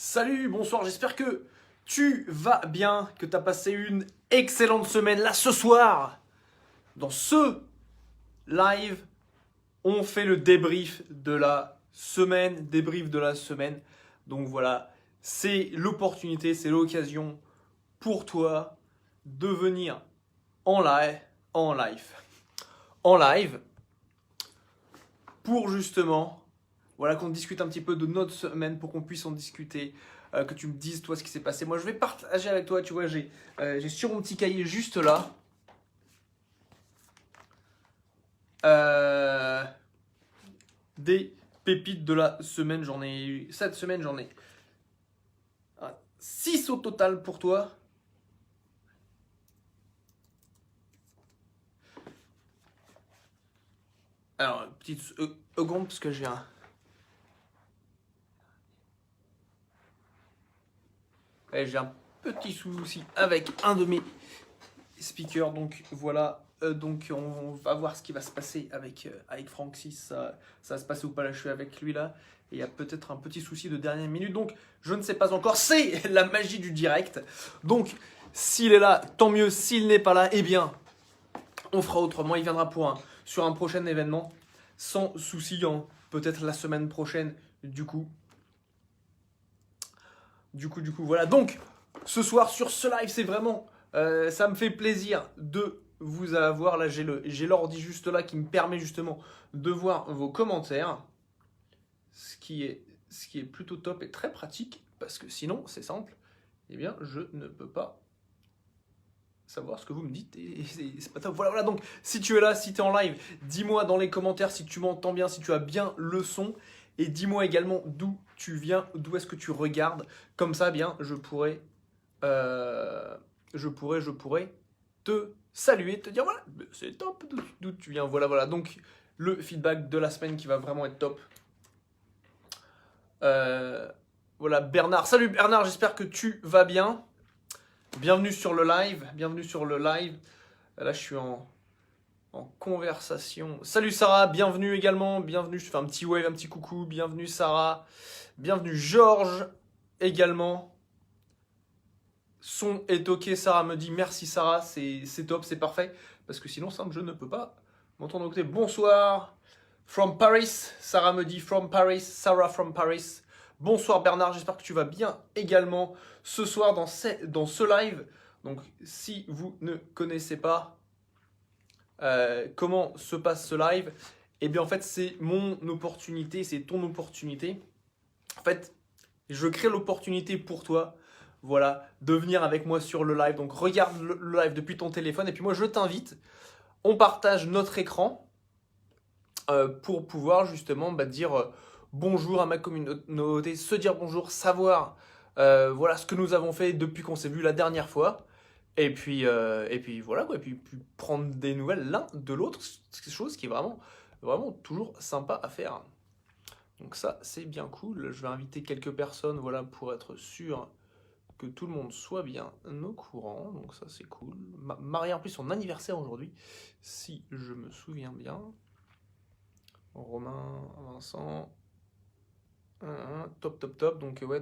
Salut, bonsoir, j'espère que tu vas bien, que tu as passé une excellente semaine. Là, ce soir, dans ce live, on fait le débrief de la semaine. Donc voilà, c'est l'opportunité, c'est l'occasion pour toi de venir en live, en live, en live, pour justement, voilà, qu'on discute un petit peu de notre semaine, pour qu'on puisse en discuter, que tu me dises toi ce qui s'est passé. Moi, je vais partager avec toi, tu vois, j'ai sur mon petit cahier juste là, euh, des pépites de la semaine. J'en ai eu, cette semaine, j'en ai 6 au total pour toi. Alors, petite seconde, parce que j'ai un petit souci avec un de mes speakers. Donc voilà, donc on va voir ce qui va se passer avec Franck, si ça va se passer ou pas. Là, je suis avec lui là. Et il y a peut-être un petit souci de dernière minute. Donc, je ne sais pas encore. C'est la magie du direct. Donc, s'il est là, tant mieux. S'il n'est pas là, eh bien, on fera autrement. Il viendra sur un prochain événement. Sans souci, hein. Peut-être la semaine prochaine, du coup. Voilà. Donc, ce soir, sur ce live, c'est vraiment... ça me fait plaisir de vous avoir. Là, j'ai l'ordi juste là qui me permet justement de voir vos commentaires. Ce qui est plutôt top et très pratique. Parce que sinon, c'est simple. Eh bien, je ne peux pas savoir ce que vous me dites et c'est pas top. Voilà, donc si tu es là, si tu es en live, dis-moi dans les commentaires si tu m'entends bien, si tu as bien le son, et dis-moi également d'où tu viens, d'où est-ce que tu regardes. Comme ça, bien, je pourrais te saluer, te dire voilà, c'est top, d'où tu viens. Voilà, donc le feedback de la semaine qui va vraiment être top. Voilà, Bernard. Salut Bernard, j'espère que tu vas bien. Bienvenue sur le live. Là, je suis en conversation. Salut Sarah, bienvenue également. Bienvenue, je te fais un petit wave, un petit coucou. Bienvenue Sarah. Bienvenue Georges également. Son est ok, Sarah me dit merci Sarah, c'est top, c'est parfait. Parce que sinon, simple, je ne peux pas m'entendre côté. Bonsoir. From Paris, Sarah me dit from Paris. Sarah from Paris. Bonsoir Bernard, j'espère que tu vas bien également ce soir dans ce live. Donc si vous ne connaissez pas comment se passe ce live, eh bien en fait c'est mon opportunité, c'est ton opportunité. En fait, je crée l'opportunité pour toi, voilà, de venir avec moi sur le live. Donc regarde le live depuis ton téléphone et puis moi je t'invite, on partage notre écran pour pouvoir justement dire bonjour à ma communauté, se dire bonjour, savoir voilà ce que nous avons fait depuis qu'on s'est vu la dernière fois. Et puis voilà quoi, et puis prendre des nouvelles l'un de l'autre, c'est quelque chose qui est vraiment toujours sympa à faire. Donc ça, c'est bien cool. Je vais inviter quelques personnes, voilà, pour être sûr que tout le monde soit bien au courant. Donc ça, c'est cool. Marie a en plus son anniversaire aujourd'hui, si je me souviens bien. Romain, Vincent, top. Donc ouais,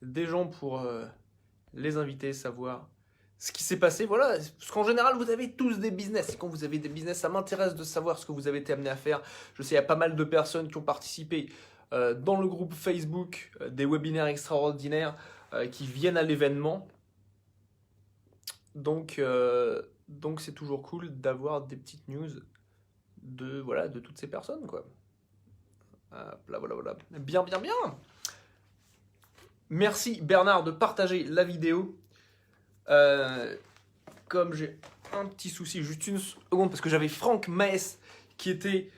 des gens pour les inviter, savoir ce qui s'est passé. Voilà, parce qu'en général, vous avez tous des business. Et quand vous avez des business, ça m'intéresse de savoir ce que vous avez été amené à faire. Je sais, il y a pas mal de personnes qui ont participé dans le groupe Facebook des webinaires extraordinaires qui viennent à l'événement. Donc c'est toujours cool d'avoir des petites news de toutes ces personnes, quoi. Voilà. Bien. Merci Bernard de partager la vidéo. Comme j'ai un petit souci, juste une seconde, parce que j'avais Franck Maes qui était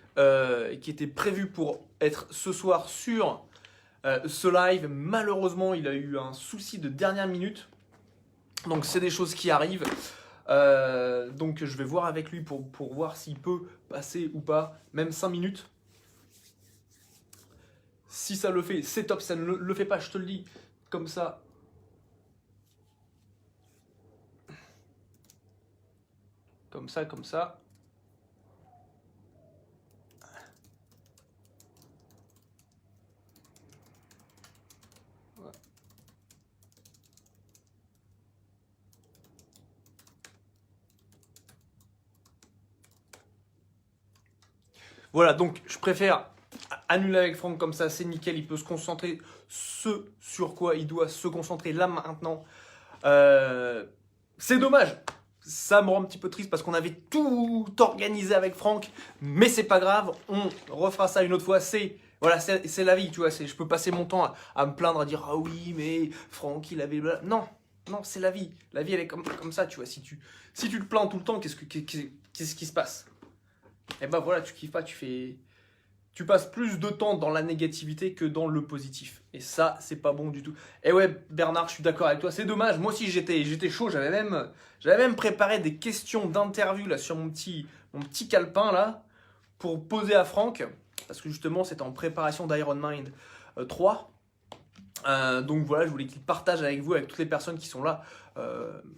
prévu pour être ce soir sur ce live. Malheureusement, il a eu un souci de dernière minute. Donc c'est des choses qui arrivent. Donc je vais voir avec lui pour voir s'il peut passer ou pas, même 5 minutes. Si ça le fait, c'est top. Ça ne le fait pas, je te le dis comme ça. Comme ça. Voilà, donc je préfère annuler avec Franck comme ça, c'est nickel, il peut se concentrer ce sur quoi il doit se concentrer là maintenant. C'est dommage, ça me rend un petit peu triste parce qu'on avait tout organisé avec Franck, mais c'est pas grave, on refera ça une autre fois. Voilà, c'est la vie, tu vois. Je peux passer mon temps à me plaindre, à dire ah oui, mais Franck il avait. Non, non, c'est la vie. La vie elle est comme ça, tu vois. Si tu te plains tout le temps, qu'est-ce qui se passe? Et ben voilà, tu kiffes pas, tu passes plus de temps dans la négativité que dans le positif. Et ça, c'est pas bon du tout. Et ouais, Bernard, je suis d'accord avec toi. C'est dommage. Moi aussi, j'étais chaud. J'avais même préparé des questions d'interview là sur mon petit calepin là pour poser à Franck. Parce que justement, c'était en préparation d'Iron Mind 3. Donc voilà, je voulais qu'il partage avec vous, avec toutes les personnes qui sont là,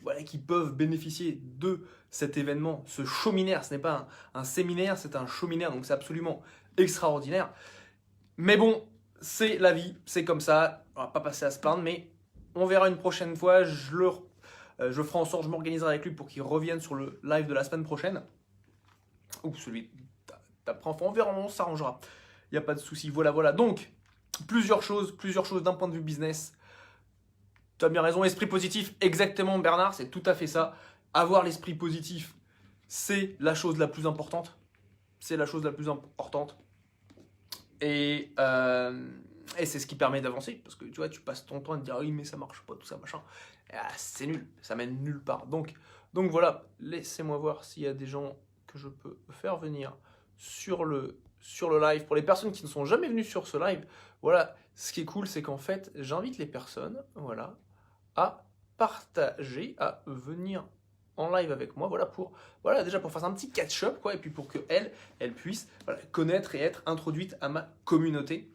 voilà, qui peuvent bénéficier de cet événement, ce show-minaire. Ce n'est pas un séminaire, c'est un show-minaire, donc c'est absolument extraordinaire. Mais bon, c'est la vie, c'est comme ça, on va pas passer à se plaindre, mais on verra une prochaine fois. Je ferai en sorte, je m'organiserai avec lui pour qu'il revienne sur le live de la semaine prochaine. Ou celui d'après, enfin on verra, on s'arrangera. Il n'y a pas de souci, voilà. Donc, plusieurs choses d'un point de vue business. Tu as bien raison, esprit positif, exactement Bernard, c'est tout à fait ça. Avoir l'esprit positif, c'est la chose la plus importante. C'est la chose la plus importante. Et c'est ce qui permet d'avancer. Parce que tu vois, tu passes ton temps à te dire oui, mais ça marche pas, tout ça, machin. C'est nul, ça mène nulle part. Donc voilà, laissez-moi voir s'il y a des gens que je peux faire venir sur le live. Pour les personnes qui ne sont jamais venues sur ce live, voilà, ce qui est cool, c'est qu'en fait, j'invite les personnes, voilà, à partager, à venir en live avec moi, voilà, déjà pour faire un petit catch-up, quoi, et puis pour que elle puisse connaître et être introduite à ma communauté.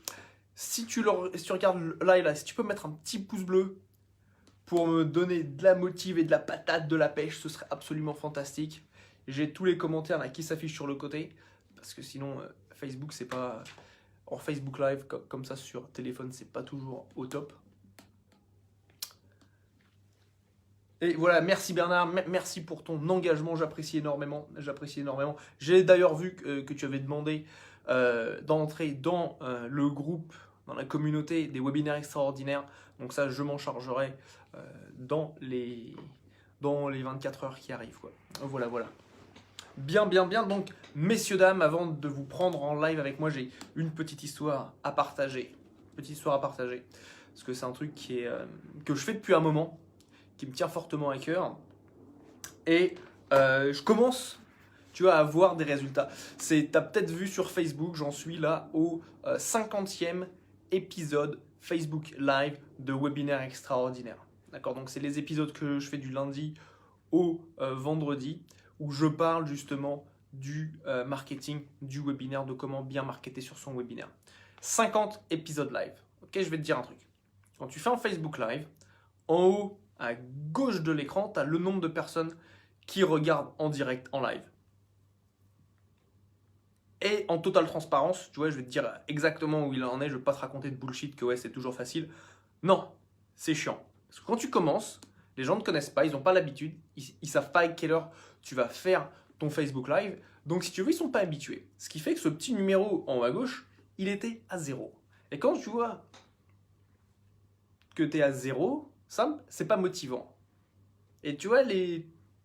Si tu regardes le live là, si tu peux mettre un petit pouce bleu pour me donner de la motive et de la patate, de la pêche, ce serait absolument fantastique. J'ai tous les commentaires là qui s'affichent sur le côté, parce que sinon Facebook c'est pas... En Facebook Live, comme ça sur téléphone, c'est pas toujours au top. Et voilà, merci Bernard, merci pour ton engagement, j'apprécie énormément. J'ai d'ailleurs vu que tu avais demandé d'entrer dans le groupe, dans la communauté des webinaires extraordinaires. Donc ça, je m'en chargerai dans les 24 heures qui arrivent, quoi. Voilà. Bien. Donc, messieurs, dames, avant de vous prendre en live avec moi, j'ai une petite histoire à partager. Parce que c'est un truc que je fais depuis un moment, qui me tient fortement à cœur. Et je commence, tu vois, à voir des résultats. Tu as peut-être vu sur Facebook, j'en suis là au 50e épisode Facebook Live de Webinaire Extraordinaire. D'accord, donc c'est les épisodes que je fais du lundi au vendredi, où je parle justement du marketing, du webinaire, de comment bien marketer sur son webinaire. 50 épisodes live. Ok, je vais te dire un truc. Quand tu fais un Facebook Live, en haut à gauche de l'écran, tu as le nombre de personnes qui regardent en direct, en live. Et en totale transparence, tu vois, je vais te dire exactement où il en est. Je ne vais pas te raconter de bullshit que ouais, c'est toujours facile. Non, c'est chiant. Parce que quand tu commences, les gens ne te connaissent pas, ils n'ont pas l'habitude, ils ne savent pas à quelle heure tu vas faire ton Facebook Live. Donc si tu veux, ils ne sont pas habitués. Ce qui fait que ce petit numéro en haut à gauche, il était à 0. Et quand tu vois que tu es à 0, ça, c'est pas motivant. Et tu vois,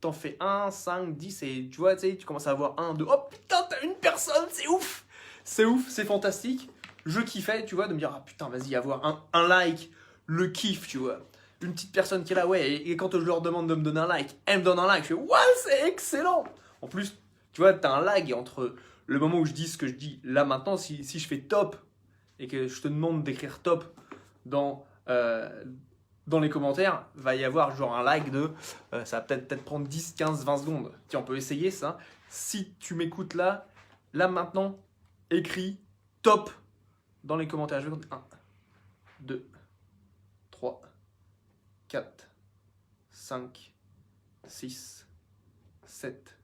t'en fais 1, 5, 10 et tu vois, tu commences à avoir 1, 2, oh putain, t'as une personne, c'est ouf, c'est fantastique. Je kiffais, tu vois, de me dire, ah putain, vas-y, avoir un like, le kiff, tu vois. Une petite personne qui est là, ouais, et quand je leur demande de me donner un like, elle me donne un like, je fais, ouais, c'est excellent. En plus, tu vois, t'as un lag entre le moment où je dis ce que je dis là maintenant, si je fais top et que je te demande d'écrire top dans les commentaires, va y avoir genre un lag de ça va peut-être prendre 10, 15, 20 secondes. Tiens, on peut essayer ça. Si tu m'écoutes là maintenant, écris top dans les commentaires. Je vais compter 1, 2, 3, 4, 5, 6, 7,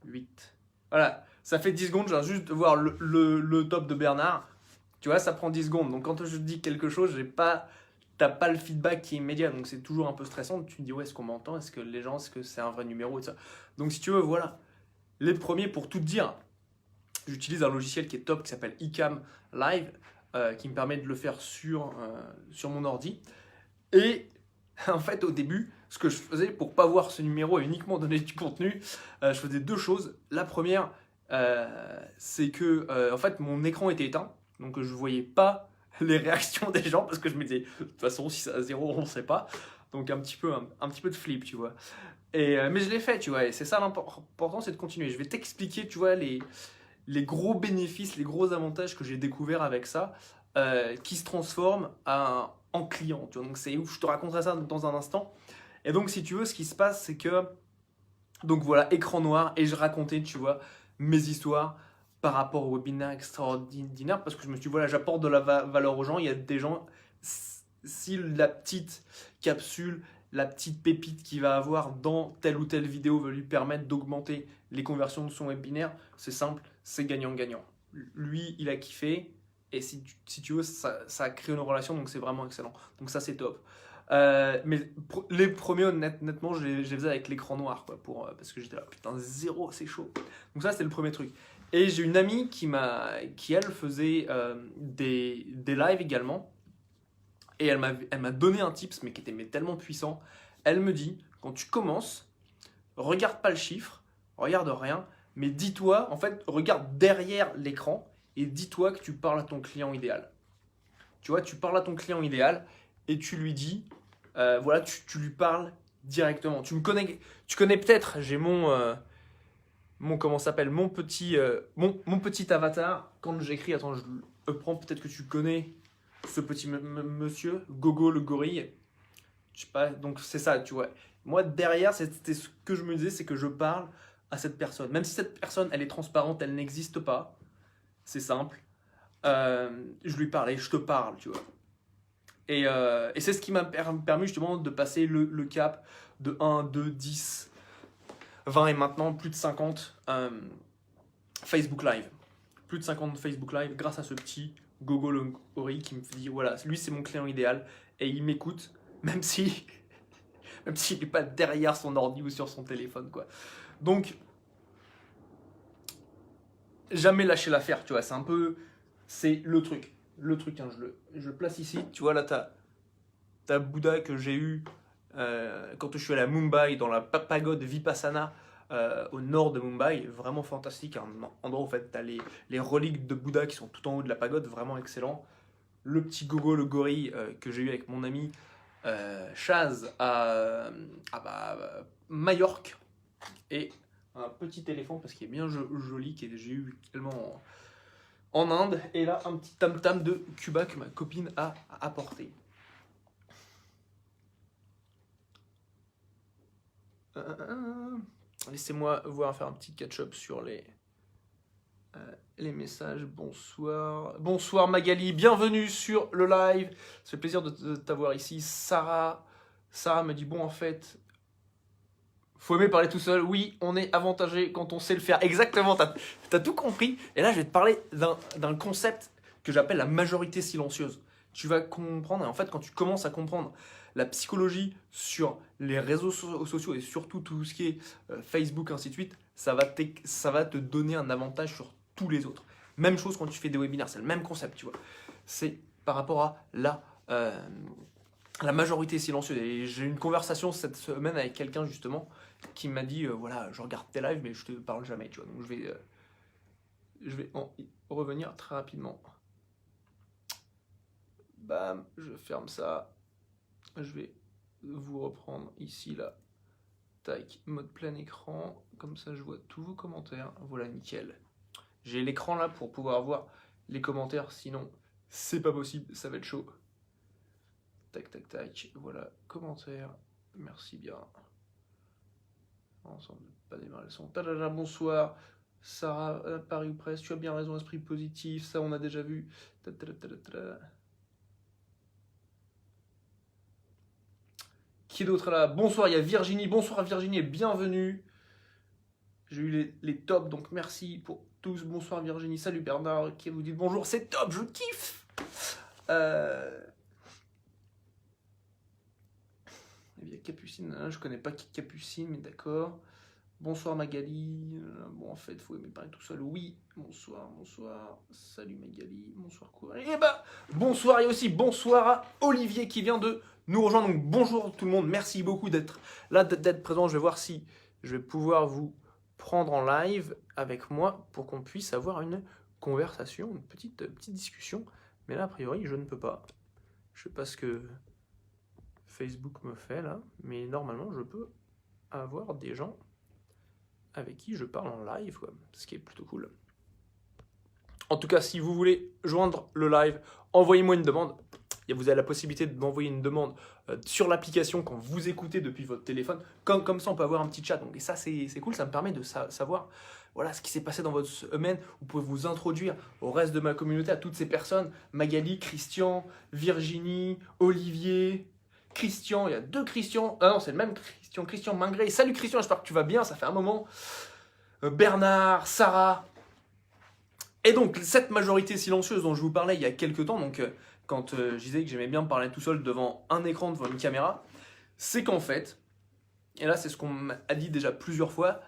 8. Voilà, ça fait 10 secondes. Je viens juste de voir le top de Bernard. Tu vois, ça prend 10 secondes. Donc quand je dis quelque chose, j'ai pas t'as pas le feedback qui est immédiat, donc c'est toujours un peu stressant. Tu te dis, ouais, est-ce qu'on m'entend? Est-ce que les gens, est-ce que c'est un vrai numéro et ça. Donc si tu veux, voilà. Les premiers, pour tout te dire, j'utilise un logiciel qui est top, qui s'appelle Ecamm Live, qui me permet de le faire sur mon ordi. Et en fait, au début, ce que je faisais pour pas voir ce numéro et uniquement donner du contenu, je faisais deux choses. La première, c'est que en fait, mon écran était éteint, donc je voyais pas les réactions des gens parce que je me disais, de toute façon, si c'est à zéro, on sait pas. Donc un petit peu de flip, tu vois. Mais je l'ai fait, tu vois. Et c'est ça l'important, c'est de continuer. Je vais t'expliquer, tu vois, les gros bénéfices, les gros avantages que j'ai découverts avec ça, qui se transforment en client. Tu vois. Donc c'est ouf, je te raconterai ça dans un instant. Et donc si tu veux, ce qui se passe, c'est que, donc voilà, écran noir, et je racontais, tu vois, mes histoires par rapport au webinaire extraordinaire, parce que je me suis dit, voilà, j'apporte de la valeur aux gens. Il y a des gens, si la petite capsule, la petite pépite qu'il va avoir dans telle ou telle vidéo va lui permettre d'augmenter les conversions de son webinaire, c'est simple, c'est gagnant-gagnant. Lui, il a kiffé, et si tu veux, ça a créé une relation, donc c'est vraiment excellent. Donc ça, c'est top. Mais les premiers, honnêtement, je les faisais avec l'écran noir, quoi, parce que j'étais là, putain, zéro, c'est chaud. Donc ça, c'était le premier truc. Et j'ai une amie qui elle, faisait des lives également. Et elle m'a donné un tips, mais qui était tellement puissant. Elle me dit, quand tu commences, regarde pas le chiffre, regarde rien, mais dis-toi, en fait, regarde derrière l'écran et dis-toi que tu parles à ton client idéal. Tu vois, tu parles à ton client idéal et tu lui dis, voilà, tu lui parles directement. Tu connais peut-être, j'ai comment s'appelle, mon petit avatar. Quand j'écris, attends, je le prends, peut-être que tu connais ce petit monsieur, Gogo le gorille. Je sais pas, donc c'est ça, tu vois. Moi, derrière, c'était ce que je me disais, c'est que je parle à cette personne. Même si cette personne, elle est transparente, elle n'existe pas, c'est simple. Je lui parle et je te parle, tu vois. Et c'est ce qui m'a permis justement de passer le cap de 1, 2, 10, 20 et maintenant plus de 50 Facebook Live. Plus de 50 Facebook Live grâce à ce petit Gogo le gorille qui me dit, voilà, lui c'est mon client idéal et il m'écoute, même s'il n'est pas derrière son ordi ou sur son téléphone, quoi. Donc, jamais lâcher l'affaire, tu vois, c'est le truc. Le truc, hein, je le place ici, tu vois, là, t'as Bouddha que j'ai eu quand je suis allé à Mumbai, dans la pagode Vipassana, au nord de Mumbai, vraiment fantastique, un endroit où en fait, t'as les reliques de Bouddha qui sont tout en haut de la pagode, vraiment excellent. Le petit Gogo, le gorille que j'ai eu avec mon ami Chaz à Majorque, et un petit éléphant parce qu'il est bien joli que j'ai eu également en Inde, et là un petit tam-tam de Cuba que ma copine a apporté. Laissez-moi faire un petit catch-up sur les messages. Bonsoir Magali, bienvenue sur le live. Ça fait plaisir de t'avoir ici. Sarah me dit, bon, en fait, faut aimer parler tout seul. Oui, on est avantagé quand on sait le faire. Exactement, t'as tout compris. Et là, je vais te parler d'un concept que j'appelle la majorité silencieuse. Tu vas comprendre, et en fait, quand tu commences à comprendre la psychologie sur les réseaux sociaux et surtout tout ce qui est Facebook, ainsi de suite, ça va te donner un avantage sur tous les autres. Même chose quand tu fais des webinaires, c'est le même concept, tu vois. C'est par rapport à la majorité silencieuse. Et j'ai eu une conversation cette semaine avec quelqu'un justement qui m'a dit, voilà, je regarde tes lives mais je te parle jamais, tu vois. Donc je vais en revenir très rapidement. Bam, je ferme ça. Je vais vous reprendre ici, là. Tac, mode plein écran. Comme ça, je vois tous vos commentaires. Voilà, nickel. J'ai l'écran là pour pouvoir voir les commentaires. Sinon, c'est pas possible. Ça va être chaud. Tac, tac, tac. Voilà, commentaires. Merci bien. Ensemble, pas démarrer le son. Tadada, bonsoir. Sarah, Paris ou presque. Tu as bien raison, esprit positif. Ça, on a déjà vu. Tadada. Qui d'autre là? Bonsoir, il y a Virginie. Bonsoir Virginie et bienvenue. J'ai eu les tops, donc merci pour tous. Bonsoir Virginie. Salut Bernard qui vous dit bonjour. C'est top, je kiffe. Il y a Capucine, je connais pas qui Capucine, mais d'accord. Bonsoir Magali. Bon, en fait, il faut aimer parler tout seul. Oui, bonsoir. Salut Magali, bonsoir quoi. Et bah, bonsoir et aussi bonsoir à Olivier qui vient de nous rejoindre. Donc bonjour tout le monde, merci beaucoup d'être là, d'être présent. Je vais voir si je vais pouvoir vous prendre en live avec moi pour qu'on puisse avoir une conversation, une petite discussion. Mais là, a priori, je ne peux pas. Je sais pas ce que Facebook me fait là, mais normalement, je peux avoir des gens avec qui je parle en live, quoi, ce qui est plutôt cool. En tout cas, si vous voulez joindre le live, envoyez-moi une demande. Vous avez la possibilité d'envoyer une demande sur l'application quand vous écoutez depuis votre téléphone. Comme ça, on peut avoir un petit chat. Donc, et ça, c'est cool, ça me permet de savoir voilà, ce qui s'est passé dans votre semaine. Vous pouvez vous introduire au reste de ma communauté, à toutes ces personnes. Magali, Christian, Virginie, Olivier, Christian. Il y a 2 Christian. Ah non, c'est le même Christian, Christian Mingré. Salut Christian, j'espère que tu vas bien, ça fait un moment. Bernard, Sarah. Et donc, cette majorité silencieuse dont je vous parlais il y a quelques temps, donc quand je disais que j'aimais bien parler tout seul devant un écran, devant une caméra, c'est qu'en fait, et là c'est ce qu'on m'a dit déjà plusieurs fois,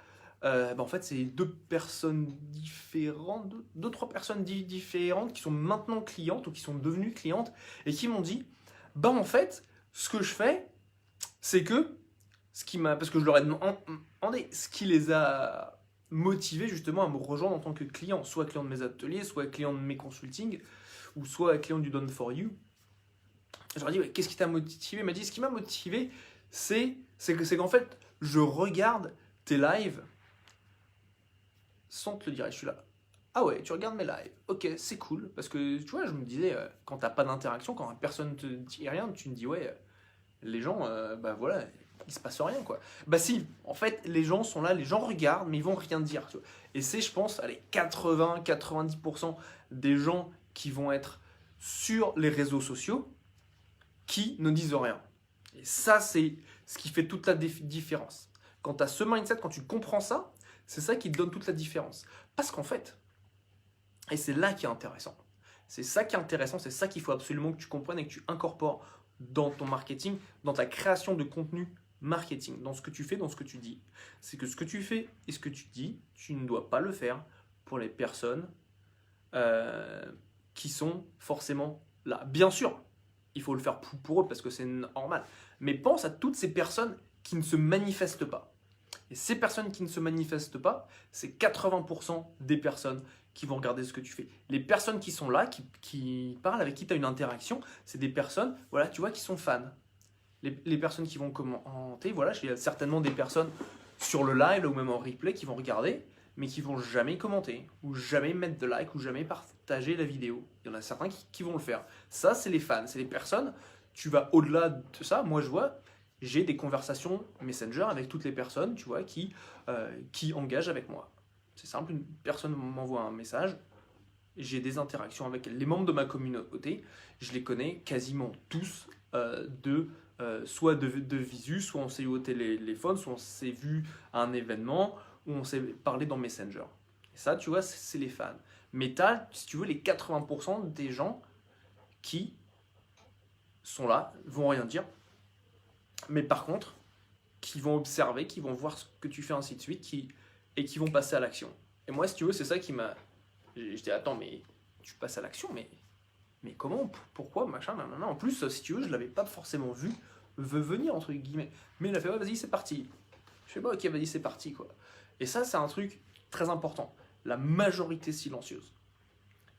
en fait c'est 2 personnes différentes, 2-3 personnes différentes qui sont maintenant clientes ou qui sont devenues clientes et qui m'ont dit, en fait, ce que je fais, c'est que, parce que je leur ai demandé, ce qui les a motivés justement à me rejoindre en tant que client, soit client de mes ateliers, soit client de mes consultings, ou soit client du Done for You. Je leur ai dit, ouais, qu'est-ce qui t'a motivé? Il m'a dit, ce qui m'a motivé, c'est qu'en fait, je regarde tes lives sans te le dire. Et je suis là, ah ouais, tu regardes mes lives, ok, c'est cool. Parce que tu vois, je me disais, quand t'as pas d'interaction, quand personne te dit rien, tu me dis, ouais, les gens, voilà, il se passe rien, quoi. Si, en fait, les gens sont là, les gens regardent, mais ils vont rien dire, tu vois. Et c'est, je pense, allez, 80-90% des gens qui vont être sur les réseaux sociaux qui ne disent rien. Et ça, c'est ce qui fait toute la différence. Quand tu as ce mindset, quand tu comprends ça, c'est ça qui te donne toute la différence. Parce qu'en fait, et c'est là qui est intéressant, c'est ça qui est intéressant, c'est ça qu'il faut absolument que tu comprennes et que tu incorpores dans ton marketing, dans ta création de contenu marketing, dans ce que tu fais, dans ce que tu dis. C'est que ce que tu fais et ce que tu dis, tu ne dois pas le faire pour les personnes qui sont forcément là. Bien sûr, il faut le faire pour eux parce que c'est normal. Mais pense à toutes ces personnes qui ne se manifestent pas. Et ces personnes qui ne se manifestent pas, c'est 80% des personnes qui vont regarder ce que tu fais. Les personnes qui sont là, qui parlent, avec qui tu as une interaction, c'est des personnes, voilà, tu vois, qui sont fans. Les personnes qui vont commenter, voilà, il y a certainement des personnes sur le live ou même en replay qui vont regarder, mais qui vont jamais commenter, ou jamais mettre de like, ou jamais partager la vidéo. Il y en a certains qui vont le faire. Ça, c'est les fans, c'est les personnes. Tu vas au-delà de ça. Moi, je vois, j'ai des conversations Messenger avec toutes les personnes, tu vois, qui engagent avec moi. C'est simple, une personne m'envoie un message, j'ai des interactions avec elle. Les membres de ma communauté, je les connais quasiment tous soit de visu, soit on s'est eu au téléphone, soit on s'est vu à un événement, ou on s'est parlé dans Messenger. Et ça, tu vois, c'est les fans. Mais tu as, si tu veux, les 80% des gens qui sont là, vont rien dire, mais par contre, qui vont observer, qui vont voir ce que tu fais, ainsi de suite, et qui vont passer à l'action. Et moi, si tu veux, c'est ça qui m'a... J'étais, attends, mais tu passes à l'action, mais comment, pourquoi, machin, nanana. En plus, si tu veux, je l'avais pas forcément vu venir, entre guillemets. Mais il a fait, ouais, vas-y, c'est parti. Je fais, ok, vas-y, c'est parti, quoi. Et ça, c'est un truc très important. La majorité silencieuse.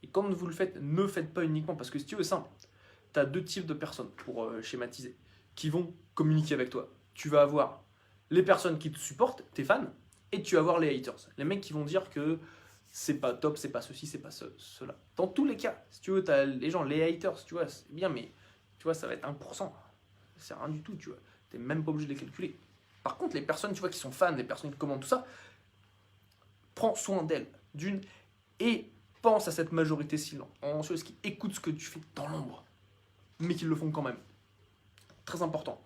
Et quand vous le faites, ne faites pas uniquement, parce que si tu veux, c'est simple. Tu as 2 types de personnes, pour schématiser, qui vont communiquer avec toi. Tu vas avoir les personnes qui te supportent, tes fans, et tu vas avoir les haters. Les mecs qui vont dire que c'est pas top, c'est pas ceci, c'est pas cela. Dans tous les cas, si tu veux, tu as les gens, les haters, tu vois, c'est bien, mais tu vois, ça va être 1%. C'est rien du tout, tu vois. Tu n'es même pas obligé de les calculer. Par contre, les personnes, tu vois, qui sont fans, les personnes qui commentent tout ça, prends soin d'elles, d'une, et pense à cette majorité silencieuse qui écoute ce que tu fais dans l'ombre, mais qui le font quand même. Très important.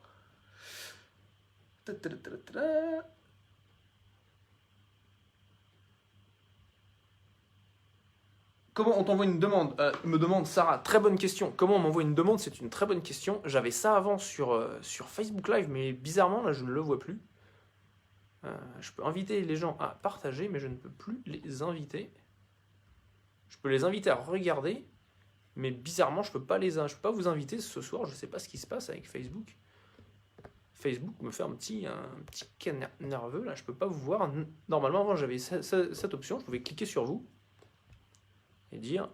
Comment on t'envoie une demande me demande Sarah, très bonne question. Comment on m'envoie une demande? C'est une très bonne question. J'avais ça avant sur Facebook Live, mais bizarrement, là, je ne le vois plus. Je peux inviter les gens à partager, mais je ne peux plus les inviter. Je peux les inviter à regarder, mais bizarrement, je peux pas vous inviter ce soir. Je ne sais pas ce qui se passe avec Facebook. Facebook me fait un petit cas nerveux, là, je peux pas vous voir. Normalement, avant, j'avais cette option, je pouvais cliquer sur vous et dire,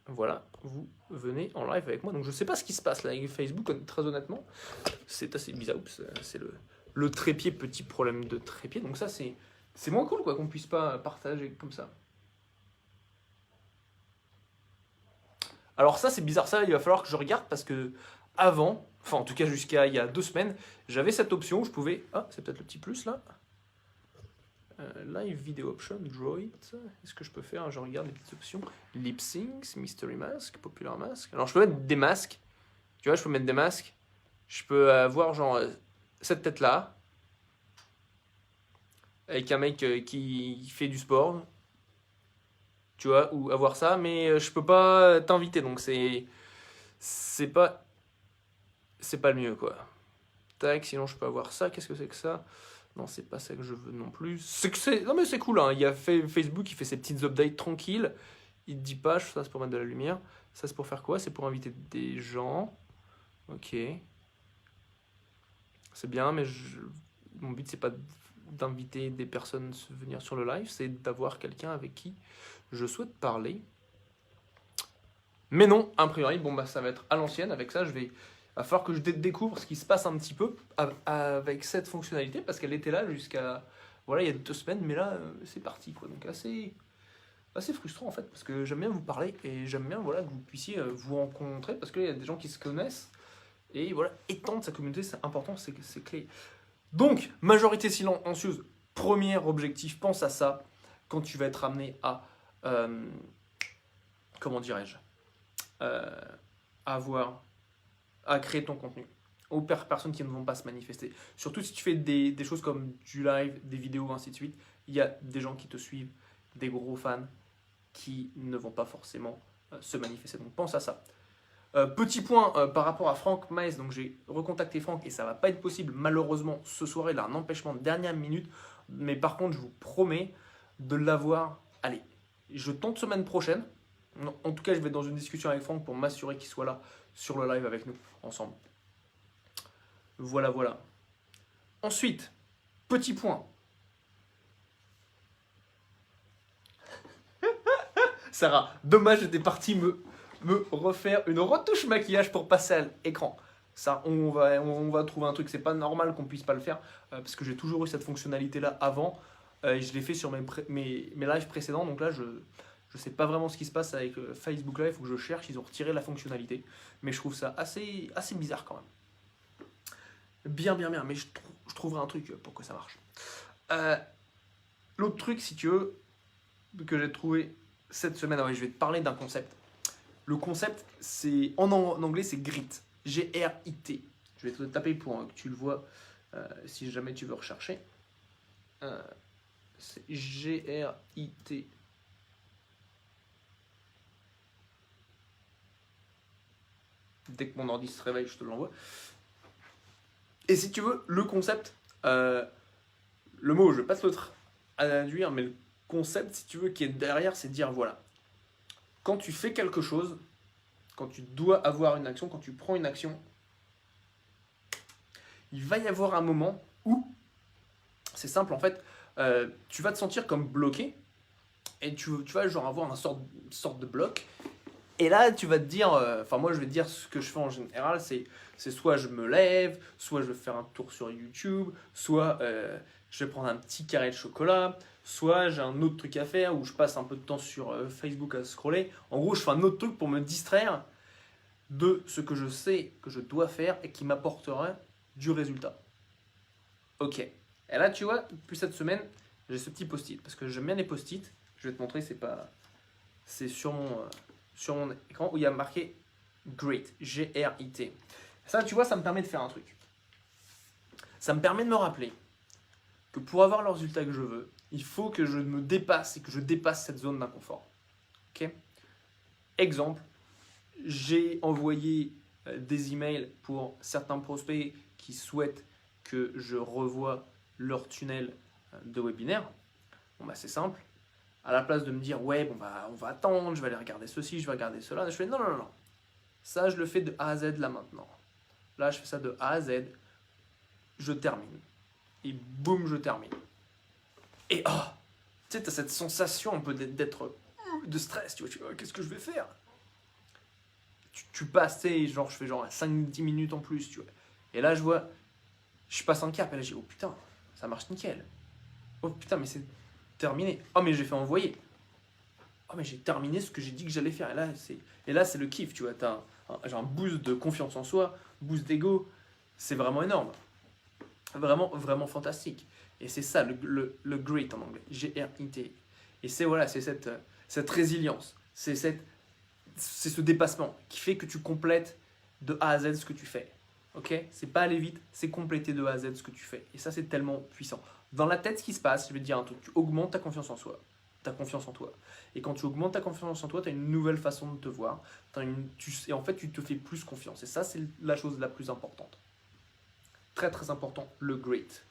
voilà, vous venez en live avec moi. Donc je sais pas ce qui se passe là avec Facebook, très honnêtement. C'est assez bizarre, c'est le trépied, petit problème de trépied. Donc ça, c'est moins cool, quoi, qu'on puisse pas partager comme ça. Alors ça, c'est bizarre, ça, il va falloir que je regarde parce que avant, enfin en tout cas jusqu'à il y a 2 semaines, j'avais cette option où je pouvais... Ah, c'est peut-être le petit plus là. Live Video Option, Draw It. Est-ce que je peux faire? Je regarde les petites options. Lip Sync, Mystery Mask, Popular Mask. Alors je peux mettre des masques. Tu vois, je peux mettre des masques. Je peux avoir genre cette tête là. Avec un mec qui fait du sport. Tu vois, ou avoir ça. Mais je peux pas t'inviter. Donc c'est pas le mieux quoi. Tac, sinon je peux avoir ça. Qu'est-ce que c'est que ça? Non, c'est pas ça que je veux non plus. Non mais c'est cool, hein. Il y a Facebook qui fait ses petites updates tranquilles. Il te dit pas, ça c'est pour mettre de la lumière. Ça c'est pour faire quoi? C'est pour inviter des gens. Ok. C'est bien, mais mon but c'est pas d'inviter des personnes à venir sur le live, c'est d'avoir quelqu'un avec qui je souhaite parler. Mais non, a priori, bon bah ça va être à l'ancienne. Avec ça, va falloir que je découvre ce qui se passe un petit peu avec cette fonctionnalité, parce qu'elle était là jusqu'à, voilà, il y a 2 semaines, mais là, c'est parti, quoi. Donc assez frustrant, en fait, parce que j'aime bien vous parler, et j'aime bien, voilà, que vous puissiez vous rencontrer, parce qu'il y a des gens qui se connaissent, et voilà, étendre sa communauté, c'est important, c'est clé. Donc, majorité silencieuse, premier objectif, pense à ça, quand tu vas être amené à, comment dirais-je, à créer ton contenu aux personnes qui ne vont pas se manifester. Surtout si tu fais des choses comme du live, des vidéos, ainsi de suite, il y a des gens qui te suivent, des gros fans qui ne vont pas forcément se manifester. Donc pense à ça. Petit point par rapport à Franck Maes, donc j'ai recontacté Franck et ça va pas être possible malheureusement ce soir, il a un empêchement de dernière minute, mais par contre je vous promets de l'avoir, allez, je tente semaine prochaine. En tout cas, je vais dans une discussion avec Franck pour m'assurer qu'il soit là sur le live avec nous, ensemble. Voilà, voilà. Ensuite, petit point. Sarah, dommage, j'étais parti me refaire une retouche maquillage pour passer à l'écran. Ça, on va trouver un truc. C'est pas normal qu'on puisse pas le faire parce que j'ai toujours eu cette fonctionnalité-là avant. Et je l'ai fait sur mes lives précédents. Donc là, je sais pas vraiment ce qui se passe avec Facebook Live. Il faut que je cherche. Ils ont retiré la fonctionnalité. Mais je trouve ça assez bizarre quand même. Bien. Mais je trouverai un truc pour que ça marche. L'autre truc, si tu veux, que j'ai trouvé cette semaine, je vais te parler d'un concept. Le concept, c'est en anglais, c'est GRIT. G-R-I-T. Je vais te taper pour que tu le vois si jamais tu veux rechercher. C'est G-R-I-T. Dès que mon ordi se réveille, je te l'envoie. Et si tu veux, le concept, le mot, je ne vais pas te le traduire, mais le concept, si tu veux, qui est derrière, c'est de dire, voilà, quand tu fais quelque chose, quand tu dois avoir une action, quand tu prends une action, il va y avoir un moment où, c'est simple en fait, tu vas te sentir comme bloqué, et tu vas genre avoir une sorte de bloc, et là tu vas te dire, moi je vais te dire ce que je fais en général, c'est soit je me lève, soit je vais faire un tour sur YouTube, soit je vais prendre un petit carré de chocolat, soit j'ai un autre truc à faire où je passe un peu de temps sur Facebook à scroller. En gros, je fais un autre truc pour me distraire de ce que je sais que je dois faire et qui m'apportera du résultat. Ok. Et là, tu vois, depuis cette semaine, j'ai ce petit post-it parce que j'aime bien les post-it. Je vais te montrer, c'est sur mon écran où il y a marqué GRIT, G-R-I-T. Ça, tu vois, ça me permet de faire un truc. Ça me permet de me rappeler que pour avoir le résultat que je veux, il faut que je me dépasse et que je dépasse cette zone d'inconfort. Ok ? Exemple, j'ai envoyé des emails pour certains prospects qui souhaitent que je revoie leur tunnel de webinaire. Bon, bah, c'est simple. À la place de me dire, ouais, bon, bah, on va attendre, je vais aller regarder ceci, je vais regarder cela, je fais, non, non, non, non. Ça, je le fais de A à Z là maintenant. Là, je fais ça de A à Z. Je termine. Et boum, je termine. Et oh, tu sais, tu as cette sensation un peu d'être de stress, tu vois, qu'est-ce que je vais faire? Tu passes, tu sais, genre, je fais genre 5-10 minutes en plus, tu vois. Et là, je passe un cap, et là, je dis, oh putain, ça marche nickel. Oh putain, mais c'est terminé. Oh, mais j'ai fait envoyer. Oh, mais j'ai terminé ce que j'ai dit que j'allais faire. Et là, c'est le kiff, tu vois. J'ai un boost de confiance en soi, boost d'ego. C'est vraiment énorme. Vraiment, vraiment fantastique. Et c'est ça, le great en anglais. G-R-I-T. Et c'est voilà, c'est cette résilience. C'est ce dépassement qui fait que tu complètes de A à Z ce que tu fais. Ok? C'est pas aller vite, c'est compléter de A à Z ce que tu fais. Et ça, c'est tellement puissant. Dans la tête, ce qui se passe, je vais te dire un truc, tu augmentes ta confiance en soi. Ta confiance en toi. Et quand tu augmentes ta confiance en toi, tu as une nouvelle façon de te voir. Et en fait, tu te fais plus confiance. Et ça, c'est la chose la plus importante. Très, très important, le great.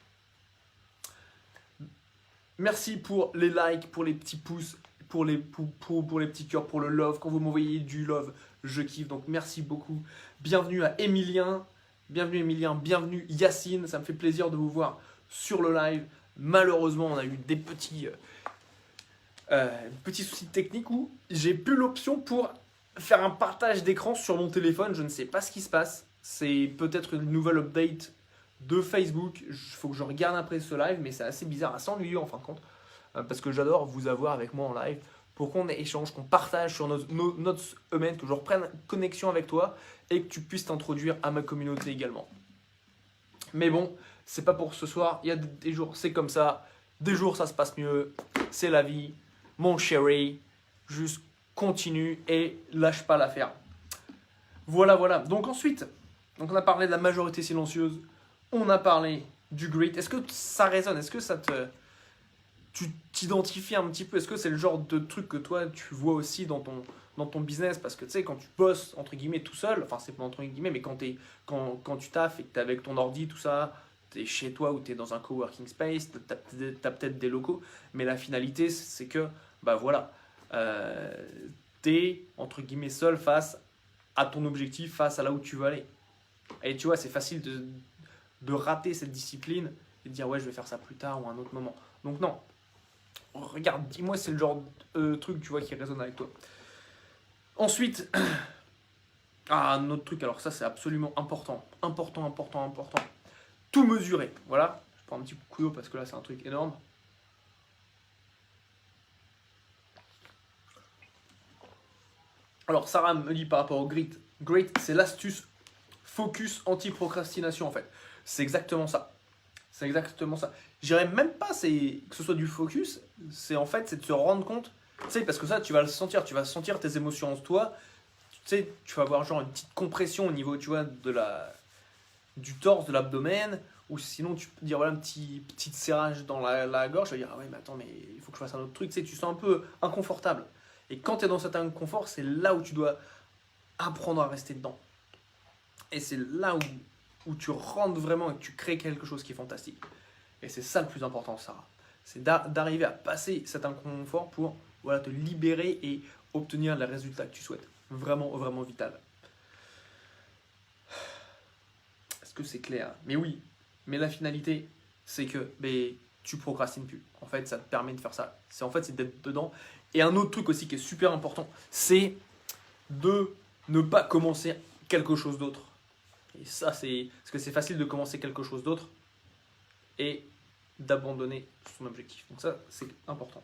Merci pour les likes, pour les petits pouces, pour les petits cœurs, pour le love. Quand vous m'envoyez du love, je kiffe. Donc, merci beaucoup. Bienvenue à Emilien. Bienvenue Yacine. Ça me fait plaisir de vous voir sur le live. Malheureusement, on a eu des petits soucis techniques où j'ai plus l'option pour faire un partage d'écran sur mon téléphone. Je ne sais pas ce qui se passe. C'est peut-être une nouvelle update de Facebook. Il faut que je regarde après ce live, mais c'est assez bizarre, assez ennuyeux en fin de compte, parce que j'adore vous avoir avec moi en live pour qu'on échange, qu'on partage sur notre semaine, que je reprenne connexion avec toi et que tu puisses t'introduire à ma communauté également. Mais bon, c'est pas pour ce soir. Il y a des jours, c'est comme ça. Des jours, ça se passe mieux. C'est la vie. Mon chéri, juste continue et lâche pas l'affaire. Voilà, voilà. Donc ensuite, on a parlé de la majorité silencieuse. On a parlé du great. Est-ce que ça résonne? Est-ce que tu t'identifies un petit peu? Est-ce que c'est le genre de truc que toi, tu vois aussi dans ton business? Parce que tu sais, quand tu bosses, entre guillemets, tout seul, enfin, c'est pas entre guillemets, mais quand tu taffes et que tu es avec ton ordi, tout ça, tu es chez toi ou tu es dans un coworking space, tu as peut-être des locaux, mais la finalité, c'est que, bah voilà, tu es, entre guillemets, seul face à ton objectif, face à là où tu veux aller. Et tu vois, c'est facile de rater cette discipline et de dire ouais, je vais faire ça plus tard ou à un autre moment. Donc non, regarde, dis-moi, c'est le genre de truc, tu vois, qui résonne avec toi. Ensuite, un autre truc, alors ça c'est absolument important. Tout mesurer, voilà. Je prends un petit coup d'eau parce que là c'est un truc énorme. Alors Sarah me dit par rapport au great, c'est l'astuce focus anti-procrastination en fait. C'est exactement ça. C'est exactement ça. Je dirais même pas que ce soit du focus, c'est de se rendre compte, tu sais, parce que ça tu vas le sentir, tu vas sentir tes émotions en toi, tu sais, tu vas avoir genre une petite compression au niveau, tu vois, du torse, de l'abdomen, ou sinon tu peux dire voilà un petit serrage dans la gorge, tu vas dire ah ouais mais attends mais il faut que je fasse un autre truc, tu sais, tu sens un peu inconfortable. Et quand tu es dans cet inconfort, c'est là où tu dois apprendre à rester dedans. Et c'est là où tu rentres vraiment et que tu crées quelque chose qui est fantastique. Et c'est ça le plus important, Sarah. C'est d'arriver à passer cet inconfort pour voilà, te libérer et obtenir les résultats que tu souhaites. Vraiment, vraiment vital. Est-ce que c'est clair? Mais oui. Mais la finalité, c'est que tu procrastines plus. En fait, ça te permet de faire ça. C'est d'être dedans. Et un autre truc aussi qui est super important, c'est de ne pas commencer quelque chose d'autre. Et ça, parce que c'est facile de commencer quelque chose d'autre et d'abandonner son objectif. Donc ça, c'est important.